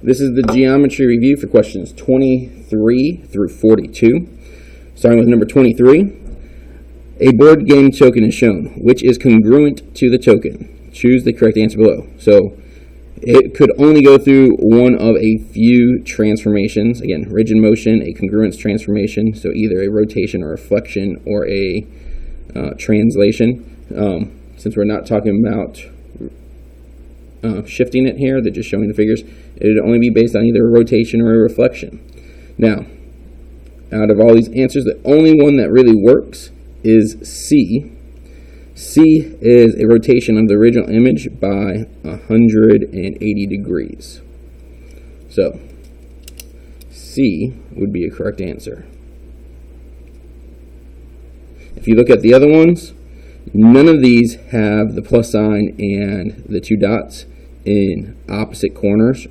This is the geometry review for questions 23 through 42. Starting with number 23. A board game token is shown, which is congruent to the token. Choose the correct answer below. So it could only go through one of a few transformations. Again, rigid motion, a congruence transformation, so either a rotation or reflection or a translation. Since we're not talking about shifting it here, they're just showing the figures, it would only be based on either a rotation or a reflection. Now, out of all these answers, the only one that really works is C. C is a rotation of the original image by 180 degrees. So, C would be a correct answer. If you look at the other ones, none of these have the plus sign and the two dots in opposite corners.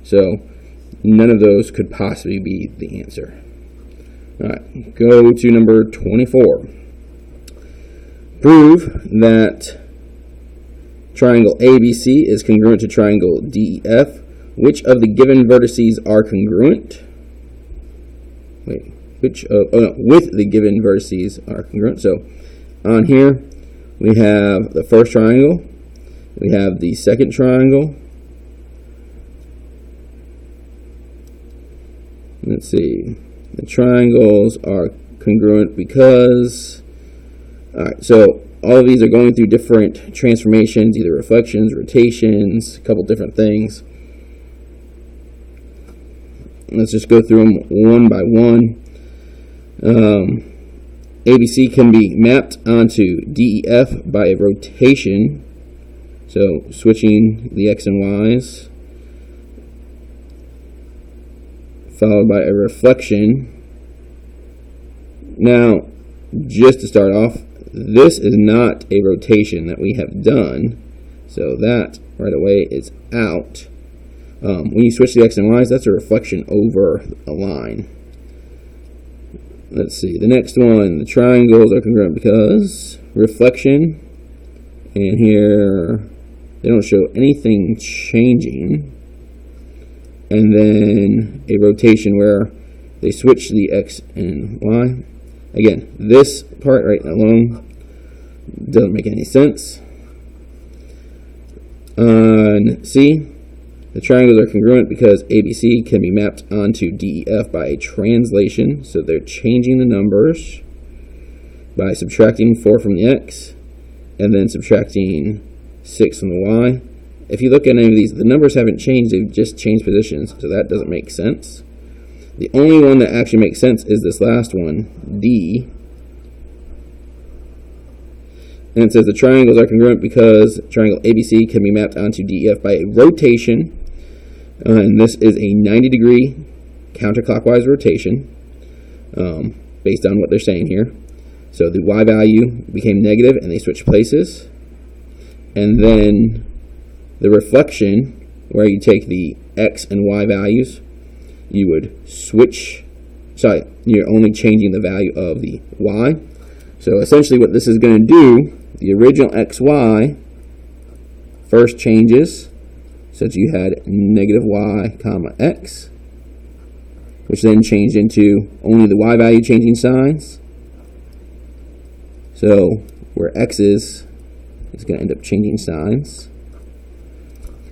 So, none of those could possibly be the answer. Alright, go to number 24. Prove that triangle ABC is congruent to triangle DEF. Which of the given vertices are congruent? With the given vertices are congruent. So on here we have the first triangle, we have the second triangle. Let's see. The triangles are congruent because, alright, so all of these are going through different transformations, either reflections, rotations, a couple different things. Let's just go through them one by one. ABC can be mapped onto DEF by a rotation, so switching the X and Y's, followed by a reflection. Now, just to start off, this is not a rotation that we have done, so that right away is out. When you switch the X and Y's, that's a reflection over a line. Let's see, the next one, the triangles are congruent because reflection, and here they don't show anything changing. And then a rotation where they switch the X and Y. Again, this part right alone doesn't make any sense. On C, the triangles are congruent because ABC can be mapped onto DEF by a translation. So they're changing the numbers by subtracting 4 from the X and then subtracting 6 from the Y. If you look at any of these, the numbers haven't changed, they've just changed positions, so that doesn't make sense. The only one that actually makes sense is this last one, D. And it says the triangles are congruent because triangle ABC can be mapped onto DEF by a rotation. And this is a 90-degree counterclockwise rotation, based on what they're saying here. So the Y value became negative and they switched places. And then the reflection, where you take the X and Y values, you would switch, you're only changing the value of the Y. So essentially what this is going to do, the original XY first changes, such you had negative Y comma X, which then changed into only the Y value changing signs. So where X is going to end up changing signs.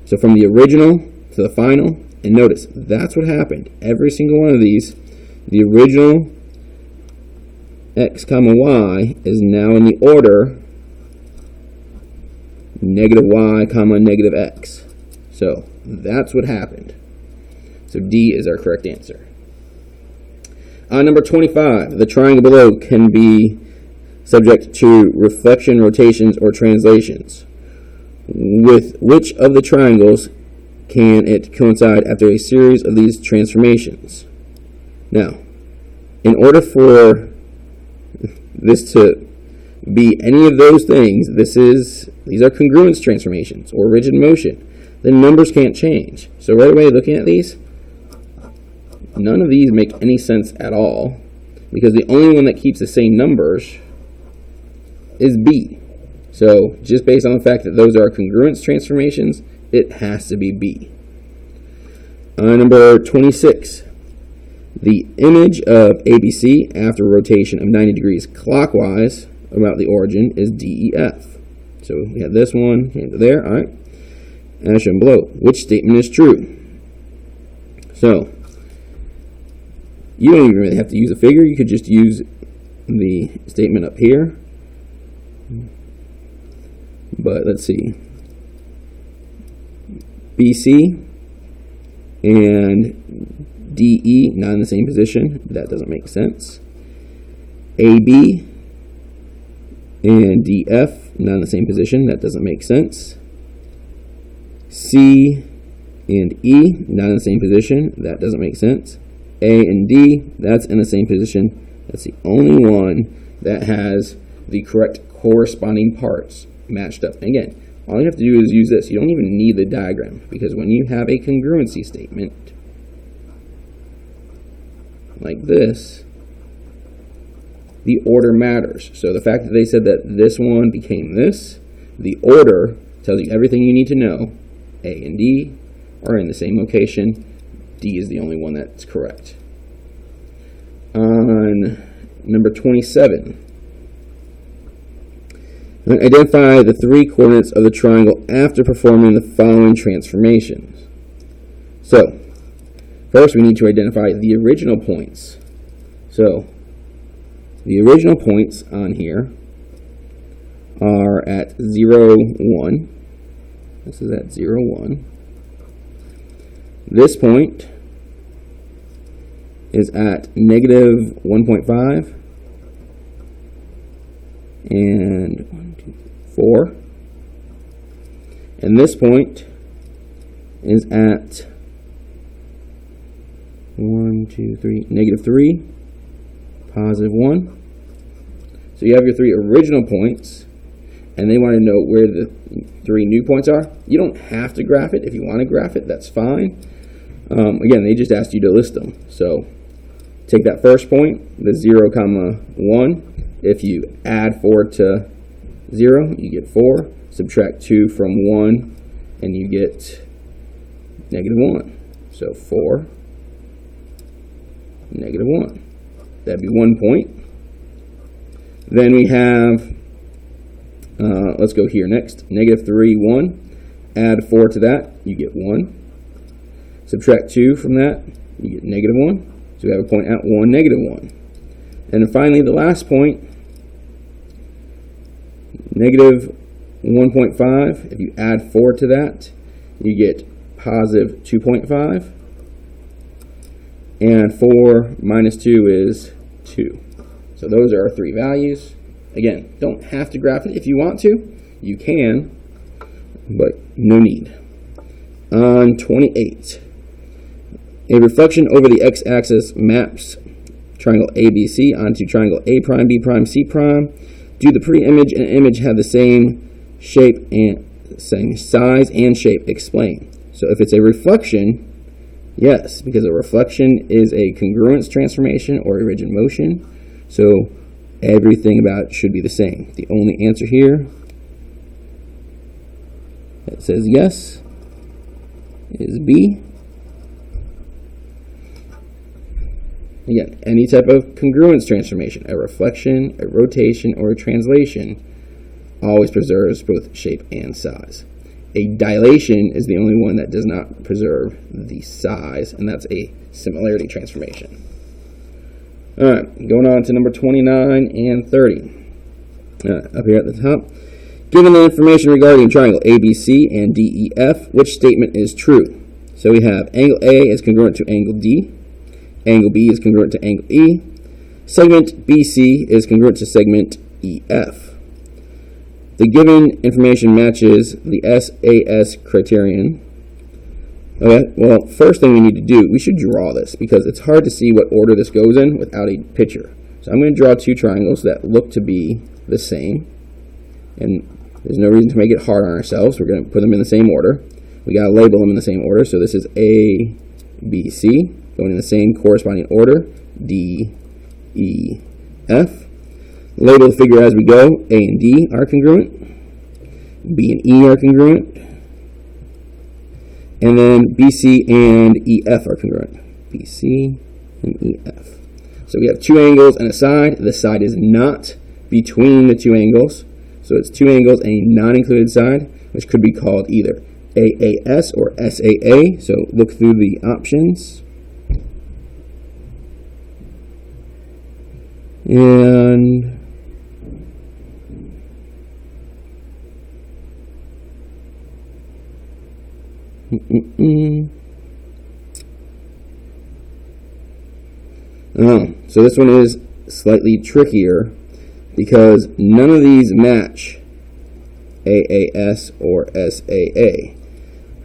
So from the original to the final, and notice, that's what happened. Every single one of these, the original X comma Y is now in the order negative Y comma negative X. So that's what happened. So D is our correct answer. Number 25, the triangle below can be subject to reflection, rotations, or translations. With which of the triangles can it coincide after a series of these transformations? Now, in order for this to be any of those things, these are congruence transformations or rigid motion. The numbers can't change. So right away, looking at these, none of these make any sense at all, because the only one that keeps the same numbers is B. So just based on the fact that those are congruence transformations, it has to be B. Number 26. The image of ABC after a rotation of 90 degrees clockwise about the origin is DEF. So we have this one into there. All right. As shown below. Which statement is true? So you don't even really have to use a figure. You could just use the statement up here. But let's see. BC and DE not in the same position. That doesn't make sense. AB and DF not in the same position. That doesn't make sense. C and E not in the same position. That doesn't make sense. A and D, that's in the same position. That's the only one that has the correct corresponding parts matched up. And again, all you have to do is use this. You don't even need the diagram, because when you have a congruency statement like this, the order matters. So the fact that they said that this one became this, the order tells you everything you need to know. A and D are in the same location. D is the only one that's correct. On number 27, identify the three coordinates of the triangle after performing the following transformations. So, first we need to identify the original points. So, the original points on here are at 0, 1. This is at 0, 1. This point is at negative 1.5 and 1, 2, 4. And this point is at 1, 2, 3, negative 3, positive 1. So you have your three original points, and they want to know where the three new points are. You don't have to graph it. If you want to graph it, that's fine. Again, they just asked you to list them. So take that first point, the 0, 1. If you add 4 to 0, you get 4. Subtract 2 from 1, and you get negative 1. So 4, negative 1. That'd be 1 point. Then we have, let's go here next. Negative 3, 1. Add 4 to that, you get 1. Subtract 2 from that, you get negative 1. So we have a point at 1, negative 1. And then finally, the last point, negative 1.5. If you add 4 to that, you get positive 2.5. And 4 minus 2 is 2. So those are our three values. Again, don't have to graph it. If you want to, you can, but no need. On 28, a reflection over the x-axis maps triangle ABC onto triangle A prime, B prime, C prime. Do the pre-image and image have the same shape and same size and shape? Explain. So if it's a reflection, yes, because a reflection is a congruence transformation or a rigid motion. So everything about it should be the same. The only answer here that says yes is B. Again, any type of congruence transformation, a reflection, a rotation, or a translation, always preserves both shape and size. A dilation is the only one that does not preserve the size, and that's a similarity transformation. All right, going on to number 29 and 30. Up here at the top. Given the information regarding triangle ABC and DEF, which statement is true? So we have angle A is congruent to angle D. Angle B is congruent to angle E. Segment BC is congruent to segment EF. The given information matches the SAS criterion. Okay, well, first thing we need to do, we should draw this because it's hard to see what order this goes in without a picture. So I'm going to draw two triangles that look to be the same. And there's no reason to make it hard on ourselves. We're going to put them in the same order. We got to label them in the same order. So this is A, B, C, going in the same corresponding order, D, E, F. Label the figure as we go. A and D are congruent. B and E are congruent. And then BC and EF are congruent. BC and EF. So we have two angles and a side. The side is not between the two angles. So it's two angles and a non-included side, which could be called either AAS or SAA. So look through the options. And so this one is slightly trickier because none of these match AAS or SAA.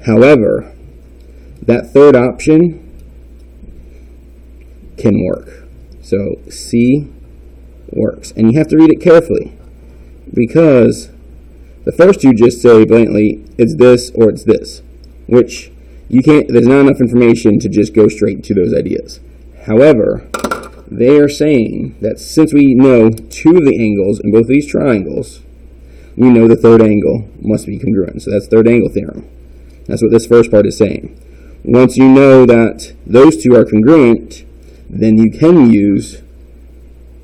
However, that third option can work. So C works. And you have to read it carefully because the first two just say blatantly it's this or it's this, which you can't, there's not enough information to just go straight to those ideas. However, they are saying that since we know two of the angles in both of these triangles, we know the third angle must be congruent. So that's third angle theorem. That's what this first part is saying. Once you know that those two are congruent, then you can use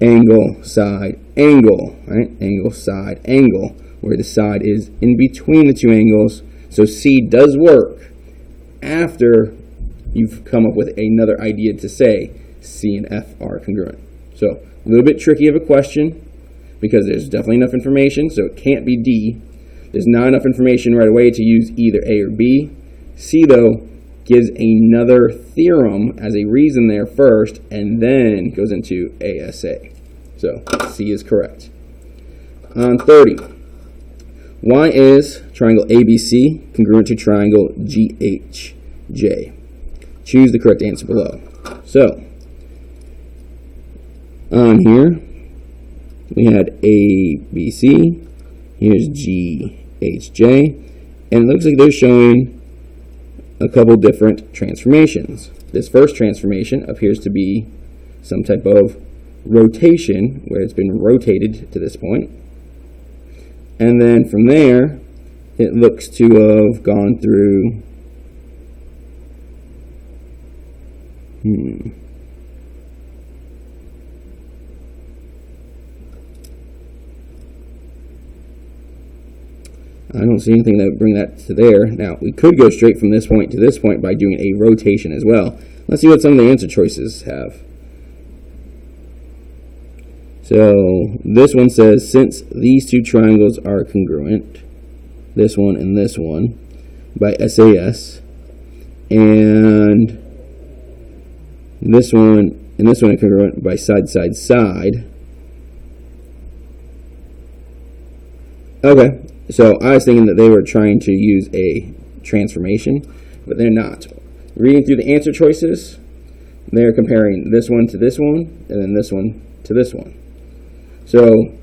angle, side, angle, right? Angle, side, angle, where the side is in between the two angles. So C does work after you've come up with another idea to say C and F are congruent. So a little bit tricky of a question because there's definitely enough information, so it can't be D. There's not enough information right away to use either A or B. C, though, gives another theorem as a reason there first, and then goes into ASA. So C is correct. On 30, why is triangle ABC congruent to triangle GHJ? Choose the correct answer below. So, on here, we had ABC, here's GHJ, and it looks like they're showing a couple different transformations. This first transformation appears to be some type of rotation, where it's been rotated to this point. And then from there, it looks to have gone through I don't see anything that would bring that to there. Now, we could go straight from this point to this point by doing a rotation as well. Let's see what some of the answer choices have. So, this one says, since these two triangles are congruent, this one and this one, by SAS, and this one and this one are congruent by side, side, side. Okay. So I was thinking that they were trying to use a transformation, but they're not. Reading through the answer choices, they're comparing this one to this one, and then this one to this one. So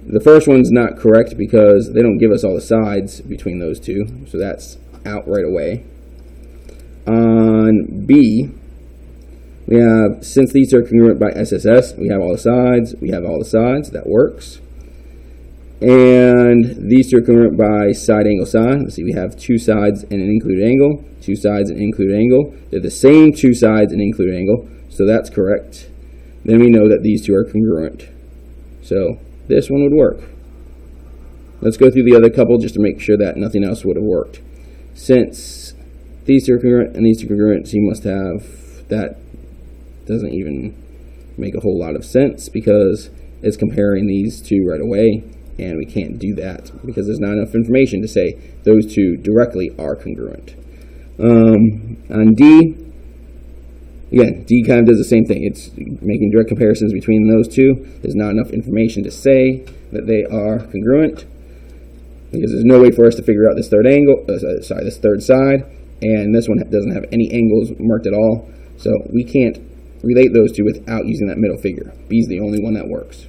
the first one's not correct because they don't give us all the sides between those two, so that's out right away. On B, we have, since these are congruent by SSS, we have all the sides, that works. And these two are congruent by side, angle, side. Let's see, we have two sides and an included angle, two sides and an included angle. They're the same two sides and included angle, so that's correct. Then we know that these two are congruent. So this one would work. Let's go through the other couple just to make sure that nothing else would have worked. Since these two are congruent and these two are congruent, so you must have, that doesn't even make a whole lot of sense because it's comparing these two right away. And we can't do that because there's not enough information to say those two directly are congruent. On D, again, D kind of does the same thing. It's making direct comparisons between those two. There's not enough information to say that they are congruent because there's no way for us to figure out this third angle, this third side, and this one doesn't have any angles marked at all. So we can't relate those two without using that middle figure. B is the only one that works.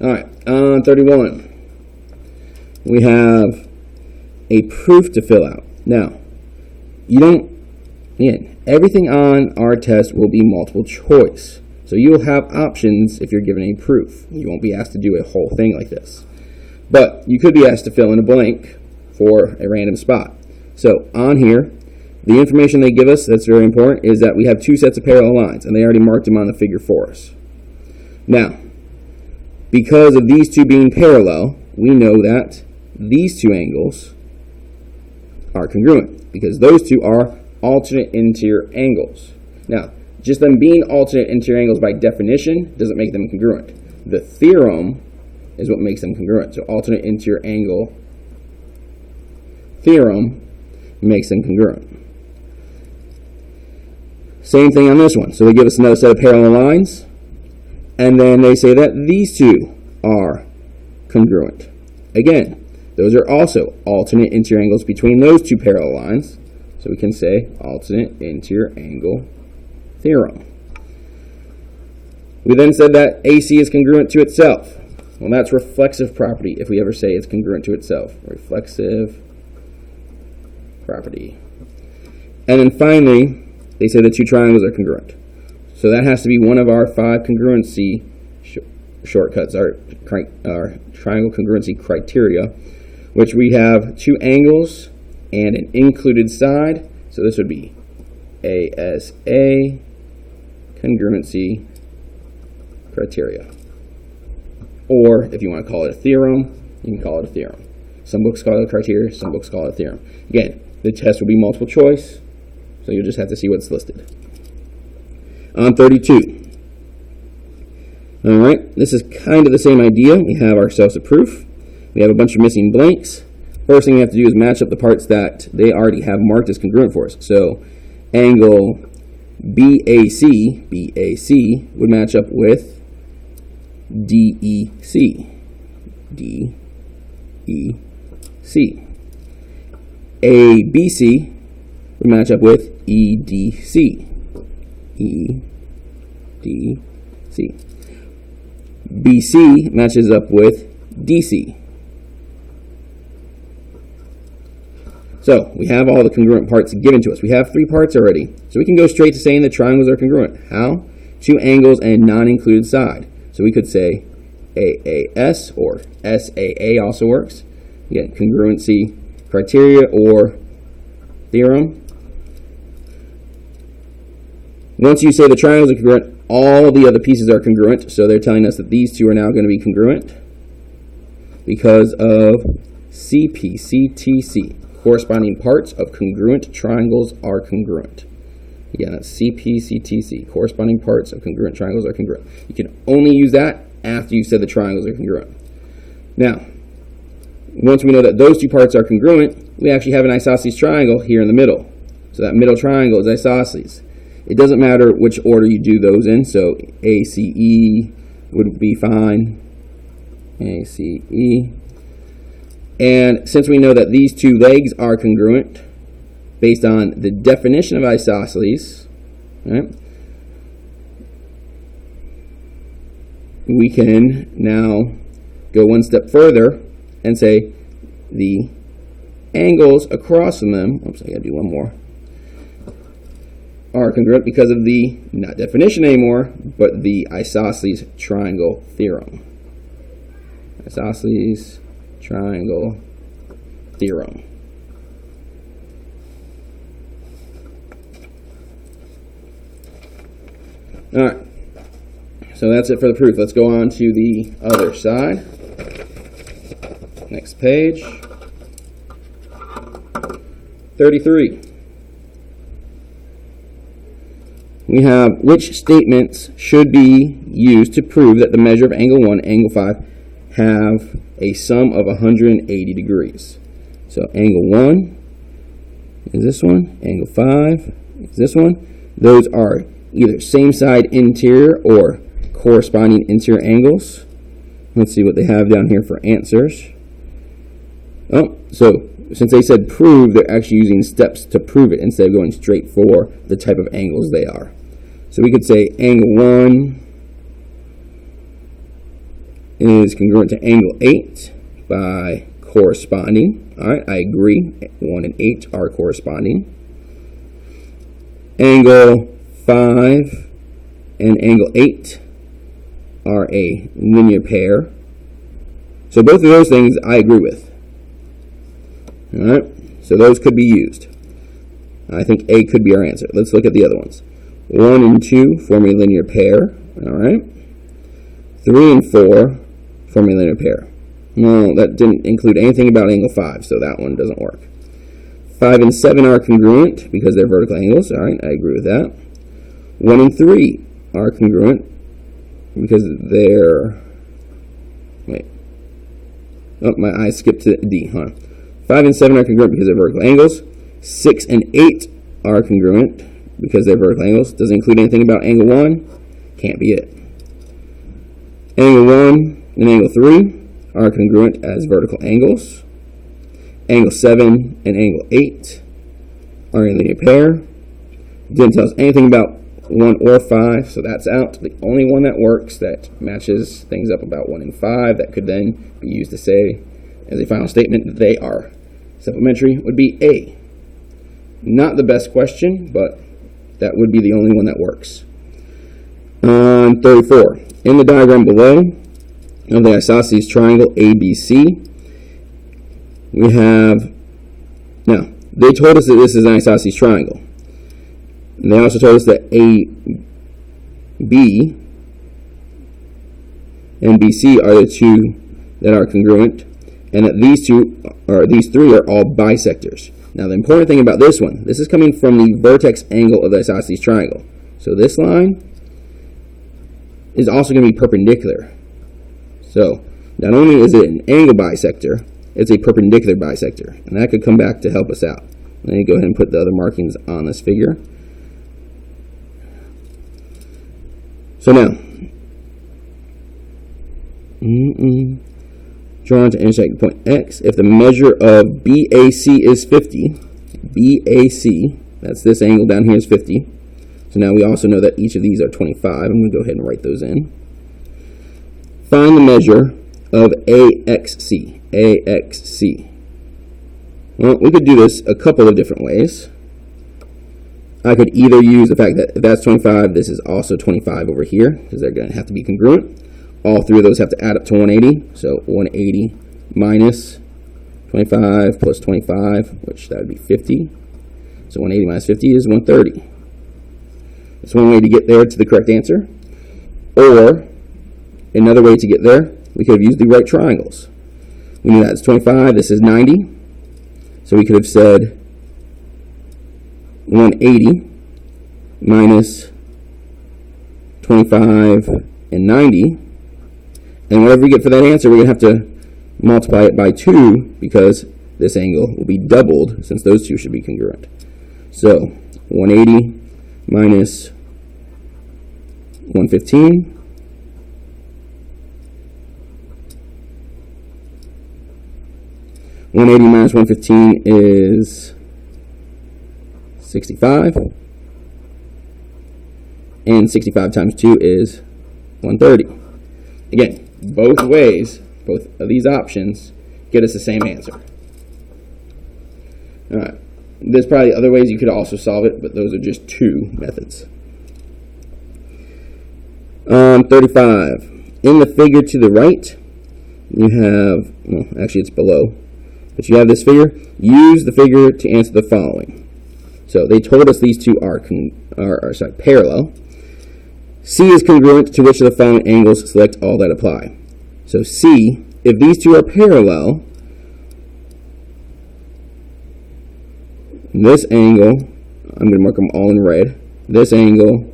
All right, on 31, we have a proof to fill out. Now, everything on our test will be multiple choice. So you'll have options if you're given a proof. You won't be asked to do a whole thing like this. But you could be asked to fill in a blank for a random spot. So on here, the information they give us that's very important is that we have two sets of parallel lines, and they already marked them on the figure for us. Now, because of these two being parallel, we know that these two angles are congruent, because those two are alternate interior angles. Now, just them being alternate interior angles by definition doesn't make them congruent. The theorem is what makes them congruent. So alternate interior angle theorem makes them congruent. Same thing on this one. So they give us another set of parallel lines, and then they say that these two are congruent. Again, those are also alternate interior angles between those two parallel lines. So we can say alternate interior angle theorem. We then said that AC is congruent to itself. Well, that's reflexive property if we ever say it's congruent to itself. Reflexive property. And then finally, they say the two triangles are congruent. So that has to be one of our 5 congruency shortcuts, our triangle congruency criteria, which we have 2 angles and an included side. So this would be ASA congruency criteria. Or if you want to call it a theorem, you can call it a theorem. Some books call it a criteria, some books call it a theorem. Again, the test will be multiple choice, so you'll just have to see what's listed. On 32. Alright, this is kind of the same idea. We have ourselves a proof. We have a bunch of missing blanks. First thing we have to do is match up the parts that they already have marked as congruent for us. So angle BAC would match up with DEC. ABC would match up with EDC. BC matches up with DC. So we have all the congruent parts given to us. We have 3 parts already. So we can go straight to saying the triangles are congruent. How? 2 angles and non-included side. So we could say AAS or SAA also works. Again, congruency criteria or theorem. Once you say the triangles are congruent, all the other pieces are congruent. So they're telling us that these two are now going to be congruent because of CPCTC. Corresponding parts of congruent triangles are congruent. Again, that's CPCTC. Corresponding parts of congruent triangles are congruent. You can only use that after you said the triangles are congruent. Now, once we know that those two parts are congruent, we actually have an isosceles triangle here in the middle. So that middle triangle is isosceles. It doesn't matter which order you do those in. So ACE would be fine. ACE. And since we know that these two legs are congruent based on the definition of isosceles, right, we can now go one step further and say the angles across from them, oops, I gotta do one more, are congruent because of the, not definition anymore, but the isosceles triangle theorem. Isosceles triangle theorem. Alright, so that's it for the proof. Let's go on to the other side. Next page. 33. We have which statements should be used to prove that the measure of angle 1 and angle 5 have a sum of 180 degrees. So angle 1 is this one, angle 5 is this one. Those are either same side interior or corresponding interior angles. Let's see what they have down here for answers. Oh, so since they said prove, they're actually using steps to prove it instead of going straight for the type of angles they are. So we could say angle 1 is congruent to angle 8 by corresponding. Alright, I agree. 1 and 8 are corresponding. Angle 5 and angle 8 are a linear pair. So both of those things I agree with. Alright, So those could be used. I think A could be our answer. Let's look at the other ones. 1 and 2 form a linear pair. All right. 3 and 4 form a linear pair. No, that didn't include anything about angle 5, so that one doesn't work. 5 and 7 are congruent because they're vertical angles. All right, I agree with that. 1 and 3 are congruent because they're... Wait. Oh, my eyes skipped to D, huh? 5 and 7 are congruent because they're vertical angles. 6 and 8 are congruent because they're vertical angles. Doesn't include anything about angle 1. Can't be it. Angle 1 and angle 3 are congruent as vertical angles. Angle 7 and angle 8 are a linear pair. Didn't tell us anything about 1 or 5, so that's out. The only one that works that matches things up about 1 and 5 that could then be used to say as a final statement that they are supplementary would be A. Not the best question, but that would be the only one that works. On 34, in the diagram below of the isosceles triangle ABC, we have, now, they told us that this is an isosceles triangle. And they also told us that AB and BC are the two that are congruent, and that these three are all bisectors. Now, the important thing about this one, this is coming from the vertex angle of the isosceles triangle. So this line is also going to be perpendicular. So not only is it an angle bisector, it's a perpendicular bisector. And that could come back to help us out. Let me go ahead and put the other markings on this figure. So now, drawn to intersect point X. If the measure of BAC is 50, BAC, that's this angle down here, is 50. So now we also know that each of these are 25. I'm going to go ahead and write those in. Find the measure of AXC. AXC. Well, we could do this a couple of different ways. I could either use the fact that if that's 25, this is also 25 over here, because they're going to have to be congruent. All three of those have to add up to 180. So 180 minus 25 plus 25, which that would be 50. So 180 minus 50 is 130. That's one way to get there to the correct answer. Or another way to get there, we could have used the right triangles. We knew that's 25, this is 90. So we could have said 180 minus 25 and 90. And whatever we get for that answer, we're going to have to multiply it by 2 because this angle will be doubled since those two should be congruent. So 180 minus 115. Minus 115 is 65. And 65 times 2 is 130. Again, both ways, both of these options get us the same answer. All right. There's probably other ways you could also solve it, but those are just two methods. 35. In the figure to the right, you have, well, actually it's below, but you have this figure. Use the figure to answer the following. So they told us these two are parallel. C is congruent to which of the following angles, select all that apply. So C, if these two are parallel, this angle, I'm going to mark them all in red, this angle,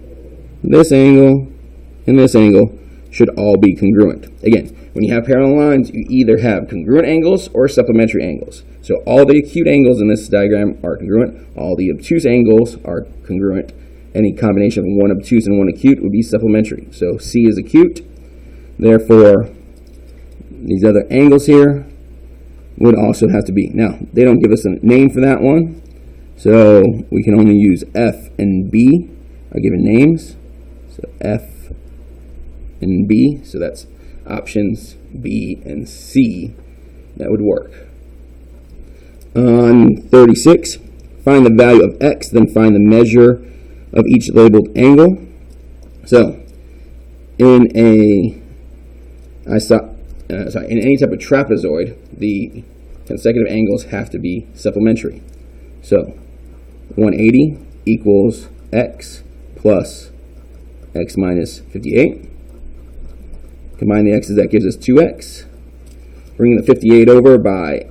and this angle should all be congruent. Again, when you have parallel lines, you either have congruent angles or supplementary angles. So all the acute angles in this diagram are congruent. All the obtuse angles are congruent. Any combination of one obtuse and one acute would be supplementary. So C is acute. Therefore, these other angles here would also have to be. Now, they don't give us a name for that one. So we can only use F and B are given names. So F and B. So that's options B and C. That would work. On 36, find the value of X, then find the measure of each labeled angle. So, in any type of trapezoid, the consecutive angles have to be supplementary. So 180 equals x plus x minus 58. Combine the x's, that gives us 2x. Bringing the 58 over by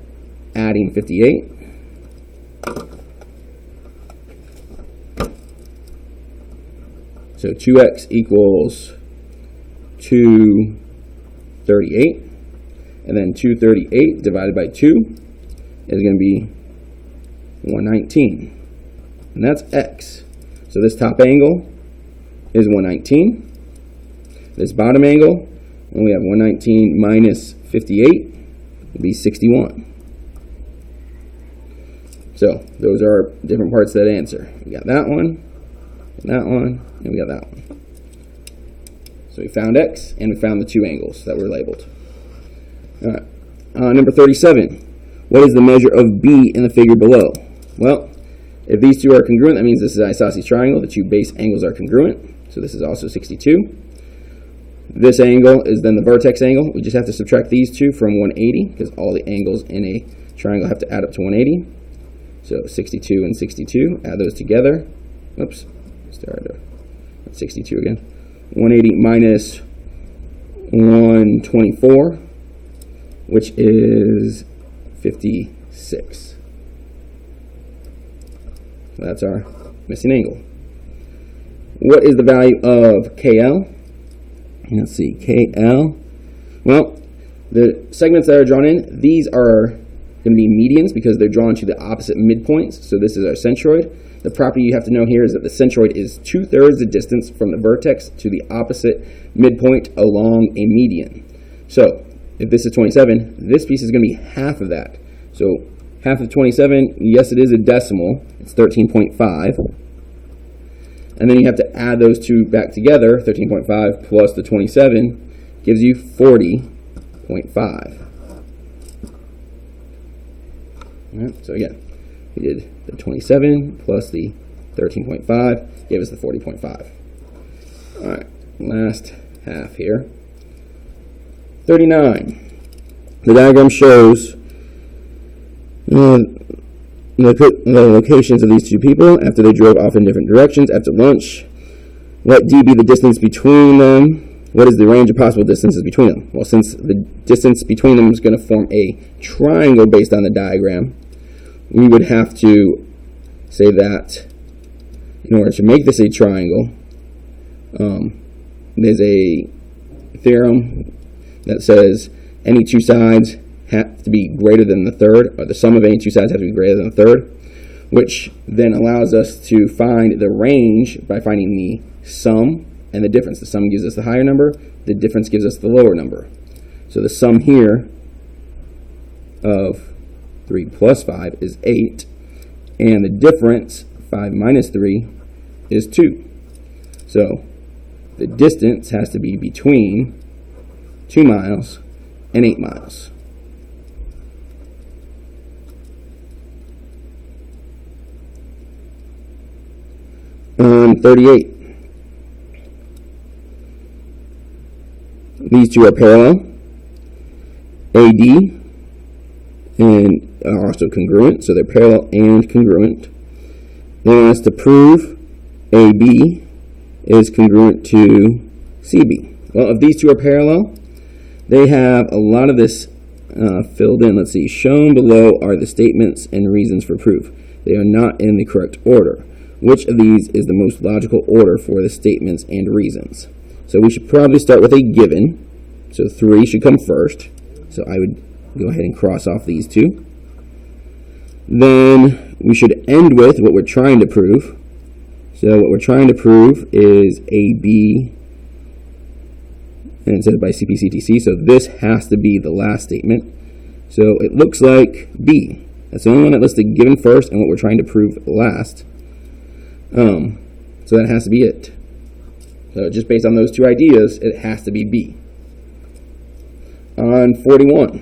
adding 58. So 2x equals 238. And then 238 divided by 2 is going to be 119. And that's x. So this top angle is 119. This bottom angle, and we have 119 minus 58, will be 61. So those are different parts of that answer. We got that one, and that one, and we got that one. So we found x, and we found the two angles that were labeled. All right. Number 37. What is the measure of b in the figure below? Well, if these two are congruent, that means this is an isosceles triangle. The two base angles are congruent. So this is also 62. This angle is then the vertex angle. We just have to subtract these two from 180 because all the angles in a triangle have to add up to 180. So 62 and 62, add those together. Oops, start at 62 again. 180 minus 124, which is 56. So that's our missing angle. What is the value of KL? Let's see, KL. Well, the segments that are drawn in, these are going to be medians because they're drawn to the opposite midpoints. So this is our centroid. The property you have to know here is that the centroid is 2/3 the distance from the vertex to the opposite midpoint along a median. So if this is 27, this piece is going to be half of that. So half of 27, yes, it is a decimal. It's 13.5. And then you have to add those two back together. 13.5 plus the 27 gives you 40.5. All right, so again, we did the 27 plus the 13.5, gave us the 40.5. All right, last half here. 39. The diagram shows the locations of these two people after they drove off in different directions after lunch. Let D be the distance between them. What is the range of possible distances between them? Well, since the distance between them is going to form a triangle based on the diagram, we would have to say that in order to make this a triangle, there's a theorem that says any two sides have to be greater than the third, or the sum of any two sides have to be greater than the third, which then allows us to find the range by finding the sum and the difference. The sum gives us the higher number, the difference gives us the lower number. So the sum here of 3 plus 5 is 8, and the difference, 5 minus 3, is 2. So the distance has to be between 2 miles and 8 miles. On 38, these two are parallel. AD and are also congruent, so they're parallel and congruent. They want us to prove AB is congruent to CB. Well, if these two are parallel, they have a lot of this filled in. Let's see. Shown below are the statements and reasons for proof. They are not in the correct order. Which of these is the most logical order for the statements and reasons? So we should probably start with a given. So 3 should come first. So I would go ahead and cross off these two. Then we should end with what we're trying to prove. So what we're trying to prove is AB, and it says by CPCTC, so this has to be the last statement. So it looks like B. That's the only one that listed given first and what we're trying to prove last. So that has to be it. So just based on those two ideas, it has to be B. On 41,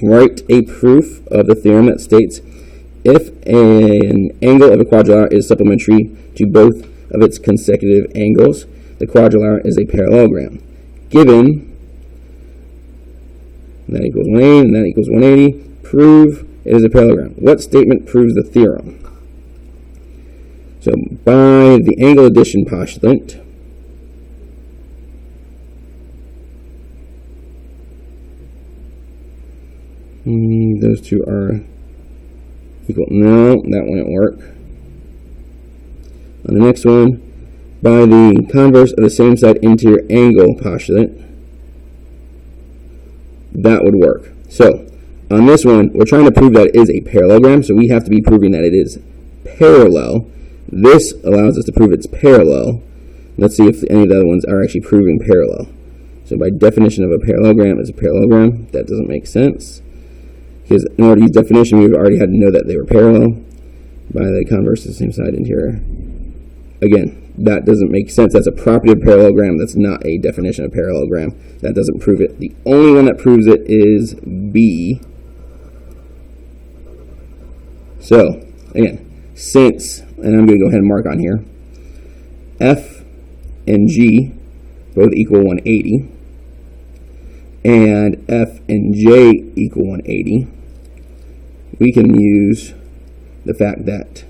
write a proof of the theorem that states if an angle of a quadrilateral is supplementary to both of its consecutive angles, the quadrilateral is a parallelogram. Given that equals 180 and that equals 180, prove it is a parallelogram. What statement proves the theorem? So by the angle addition postulate, those two are equal. No, that wouldn't work. On the next one, by the converse of the same side interior angle postulate, that would work. So on this one, we're trying to prove that it is a parallelogram, so we have to be proving that it is parallel. This allows us to prove it's parallel. Let's see if any of the other ones are actually proving parallel. So by definition of a parallelogram is a parallelogram. That doesn't make sense, because in order to use definition, we already had to know that they were parallel. By the converse of the same side interior. Again, that doesn't make sense. That's a property of parallelogram. That's not a definition of parallelogram. That doesn't prove it. The only one that proves it is B. So, again, since, and I'm going to go ahead and mark on here, F and G both equal 180, and F and J equal 180, we can use the fact that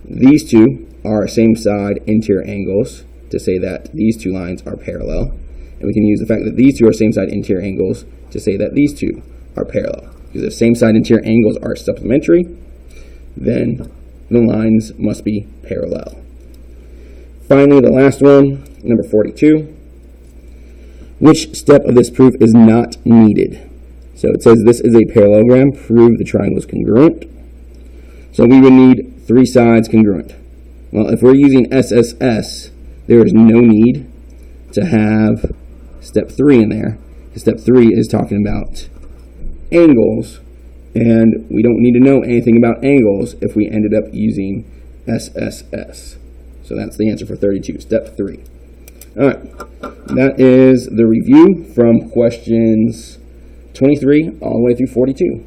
these two are same side interior angles to say that these two lines are parallel, and we can use the fact that these two are same side interior angles to say that these two are parallel. Because if same side interior angles are supplementary, then the lines must be parallel. Finally, the last one, number 42. Which step of this proof is not needed? So it says this is a parallelogram. Prove the triangle is congruent. So we would need three sides congruent. Well, if we're using SSS, there is no need to have step 3 in there. Step 3 is talking about angles, and we don't need to know anything about angles if we ended up using SSS. So that's the answer for 32, step 3. All right, that is the review from questions 23 all the way through 42.